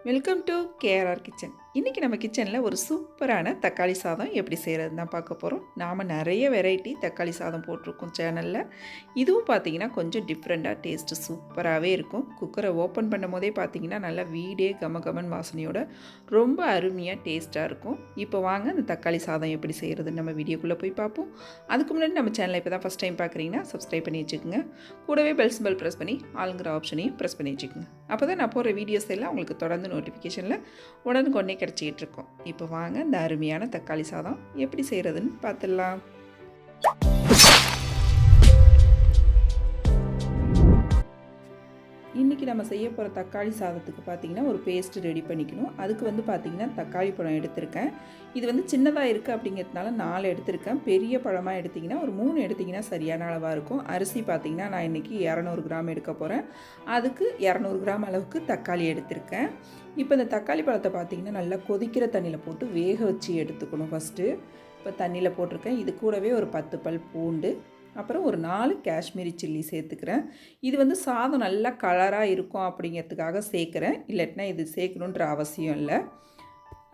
Welcome to KRR kitchen. இன்றைக்கி நம்ம கிச்சனில் ஒரு சூப்பரான தக்காளி சாதம் எப்படி செய்கிறதுன்னு தான் பார்க்க போகிறோம். நாம் நிறைய வெரைட்டி தக்காளி சாதம் போட்டிருக்கோம் சேனலில். இதுவும் பார்த்திங்கன்னா கொஞ்சம் டிஃப்ரெண்ட்டாக டேஸ்ட்டு சூப்பராகவே இருக்கும். குக்கரை ஓப்பன் பண்ணும் போதே பார்த்திங்கன்னா நல்லா வீடே கமகமன் வாசனையோட ரொம்ப அருமையாக டேஸ்ட்டாக இருக்கும். இப்போ வாங்க அந்த தக்காளி சாதம் எப்படி செய்கிறதுன்னு நம்ம வீடியோக்குள்ளே போய் பார்ப்போம். அதுக்கு முன்னாடி நம்ம சேனலை இப்போ தான் ஃபஸ்ட் டைம் பார்க்குறீங்கன்னா சப்ஸ்கிரைப் பண்ணி வச்சுக்கோங்க. கூடவே பெல் சிம்பல் ப்ரெஸ் பண்ணி ஆளுங்கிற ஆப்ஷனையும் ப்ரெஸ் பண்ணி வச்சுக்கோங்க. அப்போ தான் நான் போகிற வீடியோஸ் எல்லாம் உங்களுக்கு தொடர்ந்து நோட்டிஃபிகேஷனில் உடனுக்குடனே கிடச்சிக்கிட்டு இருக்கோம். இப்போ வாங்க இந்த அருமையான தக்காளி சாதம் எப்படி செய்கிறதுன்னு பார்த்துடலாம். இன்றைக்கி நம்ம செய்ய போகிற தக்காளி சாதத்துக்கு பார்த்திங்கன்னா ஒரு பேஸ்ட்டு ரெடி பண்ணிக்கணும். அதுக்கு வந்து பார்த்திங்கன்னா தக்காளி பழம் எடுத்திருக்கேன். இது வந்து சின்னதாக இருக்குது அப்படிங்கிறதுனால 4 எடுத்திருக்கேன். பெரிய பழமாக எடுத்திங்கன்னா ஒரு 3 எடுத்திங்கன்னா சரியான அளவாக இருக்கும். அரிசி பார்த்திங்கன்னா நான் இன்றைக்கி 200 கிராம் எடுக்க போகிறேன். அதுக்கு 200 கிராம் அளவுக்கு தக்காளி எடுத்திருக்கேன். இப்போ இந்த தக்காளி பழத்தை பார்த்திங்கன்னா நல்லா கொதிக்கிற தண்ணியில் போட்டு வேக வச்சு எடுத்துக்கணும். ஃபஸ்ட்டு இப்போ தண்ணியில் போட்டிருக்கேன். இது கூடவே ஒரு 10 பல் பூண்டு, அப்புறம் ஒரு 4 காஷ்மீரி சில்லி சேர்த்துக்கிறேன். இது வந்து சாதம் நல்லா கலராக இருக்கும் அப்படிங்கிறதுக்காக சேர்க்குறேன். இல்லாட்டினா இது சேர்க்கணுன்ற அவசியம் இல்லை.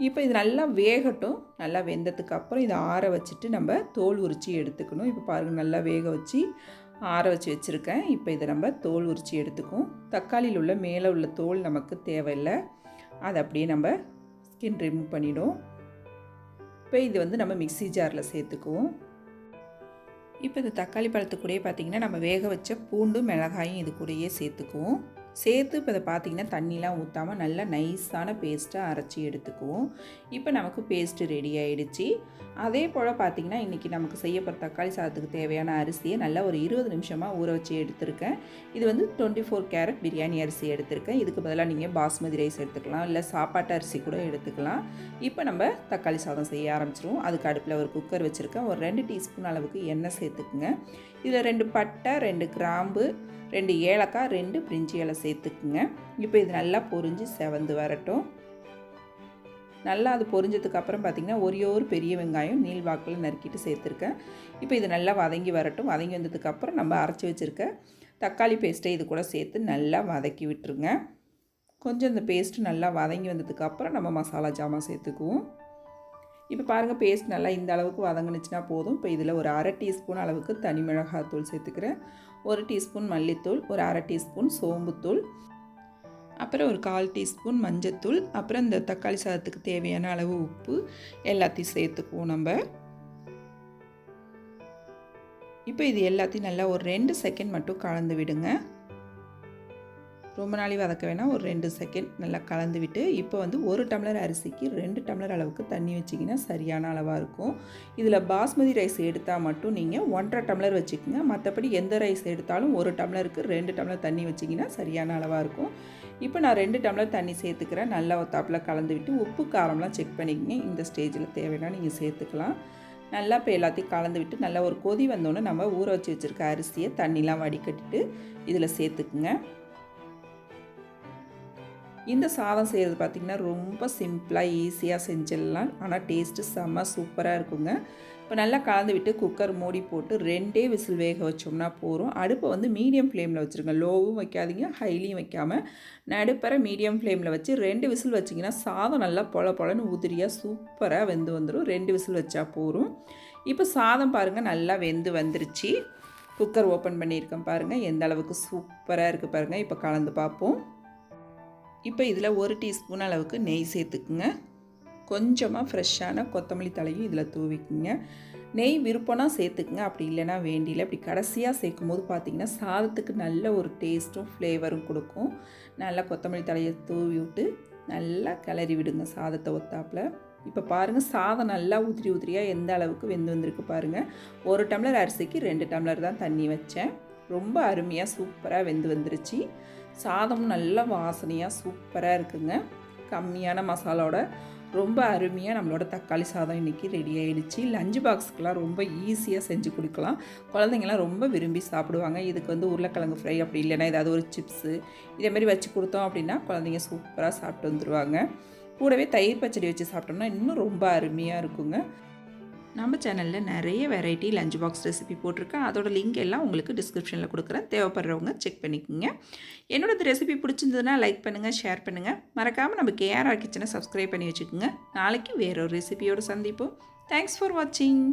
இப்போ இது நல்லா வேகட்டும். நல்லா வெந்ததுக்கு அப்புறம் இதை ஆற வச்சுட்டு நம்ம தோல் உரித்து எடுத்துக்கணும். இப்போ பாருங்கள், நல்லா வேக வச்சு ஆற வச்சு வச்சுருக்கேன். இப்போ இதை நம்ம தோல் உரித்து எடுத்துக்குவோம். தக்காளியில் உள்ள மேலே உள்ள தோல் நமக்கு தேவையில்லை. அதை அப்படியே நம்ம ஸ்கின் ரிமூவ் பண்ணிவிடும். இப்போ இது வந்து நம்ம மிக்ஸி ஜாரில் சேர்த்துக்குவோம். இப்போ இந்த தக்காளி பழத்துக்கூடயே பார்த்திங்கன்னா நம்ம வேக வச்ச பூண்டு மிளகாயும் இது கூடயே சேர்த்துக்குவோம். சேர்த்து இப்போ இதை பார்த்திங்கன்னா தண்ணிலாம் ஊற்றாமல் நல்லா நைஸான பேஸ்ட்டாக அரைச்சி எடுத்துக்குவோம். இப்போ நமக்கு பேஸ்ட்டு ரெடி ஆகிடுச்சு. அதே போல் பார்த்திங்கன்னா இன்றைக்கி நமக்கு செய்யப்படுற தக்காளி சாதத்துக்கு தேவையான அரிசியை நல்லா ஒரு 20 நிமிஷமாக ஊற வச்சு எடுத்திருக்கேன். இது வந்து 24 கேரட் பிரியாணி அரிசி எடுத்திருக்கேன். இதுக்கு பதிலாக நீங்கள் பாஸ்மதி ரைஸ் எடுத்துக்கலாம், இல்லை சாப்பாட்டு அரிசி கூட எடுத்துக்கலாம். இப்போ நம்ம தக்காளி சாதம் செய்ய ஆரம்பிச்சிருவோம். அதுக்கு அடுப்பில் ஒரு குக்கர் வச்சுருக்கேன். ஒரு 2 டீஸ்பூன் அளவுக்கு எண்ணெய் சேர்த்துக்குங்க. இதில் 2 பட்டை, 2 கிராம்பு, 2 ஏலக்காய், 2 பிரிஞ்சி இலை சேர்த்துக்குங்க. இப்போ இது நல்லா பொரிஞ்சு செவந்து வரட்டும். நல்லா அது பொரிஞ்சதுக்கப்புறம் பார்த்திங்கன்னா ஒரு பெரிய வெங்காயம் நீள்வாக்கில் நறுக்கிட்டு சேர்த்துருக்கேன். இப்போ இது நல்லா வதங்கி வரட்டும். வதங்கி வந்ததுக்கப்புறம் நம்ம அரைச்சி வச்சுருக்க தக்காளி பேஸ்ட்டை இது கூட சேர்த்து நல்லா வதக்கி விட்டுருங்க. கொஞ்சம் இந்த பேஸ்ட்டு நல்லா வதங்கி வந்ததுக்கப்புறம் நம்ம மசாலா ஜாமான் சேர்த்துக்குவோம். இப்போ பாருங்கள், பேஸ்ட் நல்லா இந்த அளவுக்கு வதங்கினுச்சுன்னா போதும். இப்போ இதில் ஒரு 1/2 டீஸ்பூன் அளவுக்கு தனி மிளகாத்தூள் சேர்த்துக்கிறேன். 1 டீஸ்பூன் மல்லித்தூள், ஒரு 1/2 டீஸ்பூன் சோம்புத்தூள், அப்புறம் ஒரு 1/4 டீஸ்பூன் மஞ்சத்தூள், அப்புறம் இந்த தக்காளி சாதத்துக்கு தேவையான அளவு உப்பு எல்லாத்தையும் சேர்த்துக்குவோம் நம்ம. இப்போ இது எல்லாத்தையும் நல்லா ஒரு 2 செகண்ட் மட்டும் கலந்து விடுங்க. ரொம்ப நாளி வதக்க வேணாம், ஒரு 2 செகண்ட் நல்லா கலந்து விட்டு இப்போ வந்து 1 டம்ளர் அரிசிக்கு 2 டம்ளர் அளவுக்கு தண்ணி வச்சிங்கன்னா சரியான அளவாக இருக்கும். இதில் பாஸ்மதி ரைஸ் எடுத்தால் மட்டும் நீங்கள் 1.5 டம்ளர் வச்சுக்கோங்க. மற்றபடி எந்த ரைஸ் எடுத்தாலும் 1 டம்ளருக்கு 2 டம்ளர் தண்ணி வச்சிங்கன்னா சரியான அளவாக இருக்கும். இப்போ நான் 2 டம்ளர் தண்ணி சேர்த்துக்கிறேன். நல்லா ஒத்தாப்பில் கலந்து விட்டு உப்பு காரம்லாம் செக் பண்ணிக்கங்க. இந்த ஸ்டேஜில் தேவைன்னா நீங்கள் சேர்த்துக்கலாம். நல்லா இப்போ எல்லாத்தையும் கலந்து விட்டு நல்லா ஒரு கொதி வந்தோன்னே நம்ம ஊற வச்சு வச்சுருக்க அரிசியை தண்ணிலாம் வடிகட்டிட்டு இதில் சேர்த்துக்குங்க. இந்த சாதம் செய்கிறது பார்த்திங்கன்னா ரொம்ப சிம்பிளாக ஈஸியாக செஞ்சிடலாம். ஆனால் டேஸ்ட்டு செம்ம சூப்பராக இருக்குங்க. இப்போ நல்லா கலந்து விட்டு குக்கர் மூடி போட்டு 2 விசில் வேக வச்சோம்னா போதும். அடுப்பை வந்து மீடியம் ஃப்ளேமில் வச்சுருங்க. லோவும் வைக்காதீங்க, ஹைலியும் வைக்காமல் நடுப்பற மீடியம் ஃப்ளேமில் வச்சு 2 விசில் வச்சிங்கன்னா சாதம் நல்லா பொலன்னு உதிரியாக சூப்பராக வெந்து வந்துடும். 2 விசில் வச்சா போதும். இப்போ சாதம் பாருங்கள் நல்லா வெந்து வந்துருச்சு. குக்கர் ஓப்பன் பண்ணியிருக்கேன் பாருங்கள், எந்த அளவுக்கு சூப்பராக இருக்குது பாருங்கள். இப்போ கலந்து பார்ப்போம். இப்போ இதில் 1 டீஸ்பூன் அளவுக்கு நெய் சேர்த்துக்குங்க. கொஞ்சமாக ஃப்ரெஷ்ஷான கொத்தமல்லி தலையும் இதில் தூவிக்குங்க. நெய் விருப்பம்னா சேர்த்துக்குங்க, அப்படி இல்லைனா வேண்டியில். அப்படி கடைசியாக சேர்க்கும் போது பார்த்திங்கன்னா சாதத்துக்கு நல்ல ஒரு டேஸ்ட்டும் ஃப்ளேவரும் கொடுக்கும். நல்லா கொத்தமல்லி தலையை தூவி விட்டு நல்லா கிளறி விடுங்க சாதத்தை ஒத்தாப்பில். இப்போ பாருங்கள், சாதம் நல்லா உதிரியாக எந்த அளவுக்கு வெந்து வந்திருக்கு பாருங்கள். 1 டம்ளர் அரிசிக்கு 2 டம்ளர் தான் தண்ணி வச்சேன். ரொம்ப அருமையாக சூப்பராக வெந்து வந்துருச்சு. சாதமும் நல்ல வாசனையாக சூப்பராக இருக்குங்க. கம்மியான மசாலோட ரொம்ப அருமையாக நம்மளோட தக்காளி சாதம் இன்றைக்கி ரெடி ஆகிடுச்சு. லஞ்சு பாக்ஸுக்கெலாம் ரொம்ப ஈஸியாக செஞ்சு கொடுக்கலாம். குழந்தைங்களாம் ரொம்ப விரும்பி சாப்பிடுவாங்க. இதுக்கு வந்து உருளைக்கிழங்கு ஃப்ரை, அப்படி இல்லைன்னா ஏதாவது ஒரு சிப்ஸு இதேமாரி வச்சு கொடுத்தோம் அப்படின்னா குழந்தைங்க சூப்பராக சாப்பிட்டு வந்துடுவாங்க. கூடவே தயிர் பச்சடி வச்சு சாப்பிட்டோம்னா இன்னும் ரொம்ப அருமையாக இருக்குங்க. நம்ம சேனலில் நிறைய வெரைட்டி லஞ்ச் பாக்ஸ் ரெசிபி போட்டிருக்கேன். அதோட லிங்க் எல்லாம் உங்களுக்கு டிஸ்கிரிப்ஷனில் கொடுக்குறேன். தேவைப்படுறவங்க செக் பண்ணிக்கோங்க. என்னோட ரெசிபி பிடிச்சிருந்ததுன்னா லைக் பண்ணுங்கள், ஷேர் பண்ணுங்கள். மறக்காமல் நம்ம கேஆர்ஆர் கிச்சனை சப்ஸ்கிரைப் பண்ணி வச்சுக்கோங்க. நாளைக்கு வேறொரு ரெசிபியோடு சந்திப்போம். தேங்க்ஸ் ஃபார் வாட்சிங்.